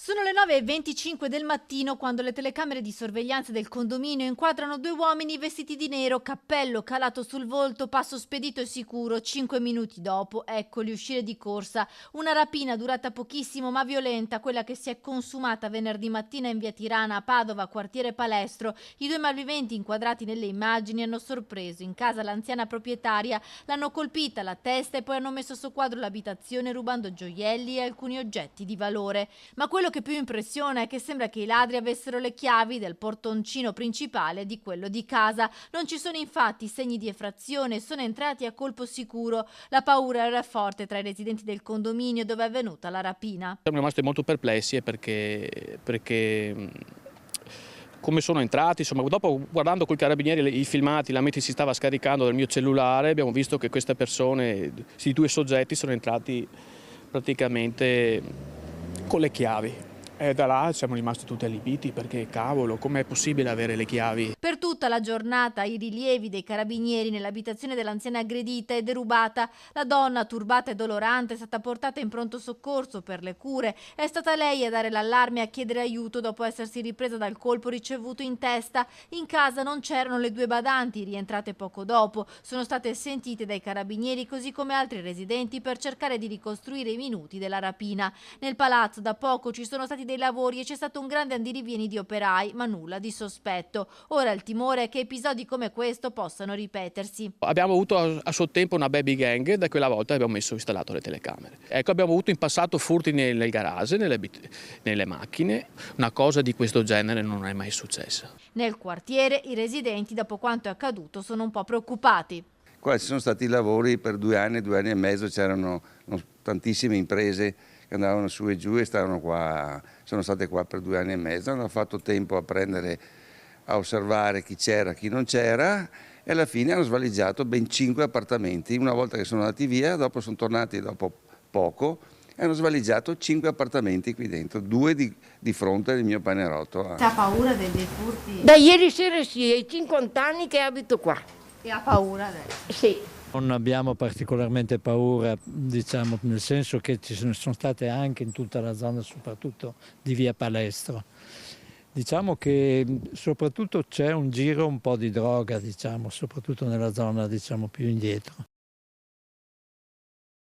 Sono le 9:25 del mattino quando le telecamere di sorveglianza del condominio inquadrano due uomini vestiti di nero, cappello calato sul volto, passo spedito e sicuro. 5 minuti dopo, eccoli uscire di corsa. Una rapina durata pochissimo ma violenta, quella che si è consumata venerdì mattina in via Tirana a Padova, quartiere Palestro. I due malviventi inquadrati nelle immagini hanno sorpreso in casa l'anziana proprietaria, l'hanno colpita alla testa e poi hanno messo a soqquadro l'abitazione rubando gioielli e alcuni oggetti di valore. Ma quello che più impressiona è che sembra che i ladri avessero le chiavi del portoncino principale di quello di casa. Non ci sono infatti segni di effrazione, sono entrati a colpo sicuro. La paura era forte tra i residenti del condominio dove è avvenuta la rapina. Siamo rimasti molto perplessi come sono entrati, insomma, dopo guardando col carabinieri i filmati, la Meti si stava scaricando dal mio cellulare, abbiamo visto che queste persone, questi due soggetti sono entrati praticamente con le chiavi. E da là siamo rimasti tutti allibiti perché cavolo, com'è possibile avere le chiavi? Per tutta la giornata i rilievi dei carabinieri nell'abitazione dell'anziana aggredita e derubata. La donna, turbata e dolorante, è stata portata in pronto soccorso per le cure. È stata lei a dare l'allarme e a chiedere aiuto dopo essersi ripresa dal colpo ricevuto in testa. In casa non c'erano le due badanti, rientrate poco dopo. Sono state sentite dai carabinieri così come altri residenti per cercare di ricostruire i minuti della rapina. Nel palazzo da poco ci sono stati dei lavori e c'è stato un grande andirivieni di operai, ma nulla di sospetto. Ora il timore è che episodi come questo possano ripetersi. Abbiamo avuto a suo tempo una baby gang, da quella volta abbiamo installato le telecamere. Ecco, abbiamo avuto in passato furti nel garage, nelle macchine. Una cosa di questo genere non è mai successa. Nel quartiere i residenti, dopo quanto è accaduto, sono un po' preoccupati. Qua ci sono stati lavori per 2 anni e mezzo, c'erano tantissime imprese che andavano su e giù e sono state qua per 2 anni e mezzo, hanno fatto tempo a osservare chi c'era, chi non c'era e alla fine hanno svaligiato ben 5 appartamenti. Una volta che sono andati via, dopo sono tornati dopo poco e hanno svaligiato 5 appartamenti qui dentro, 2 di fronte del mio panerotto. Ha paura dei furti? Da ieri sera sì, è 50 anni che abito qua. E ha paura adesso? Sì. Non abbiamo particolarmente paura, diciamo, nel senso che ci sono state anche in tutta la zona, soprattutto di via Palestro. Diciamo che soprattutto c'è un giro un po' di droga, diciamo, soprattutto nella zona, diciamo, più indietro.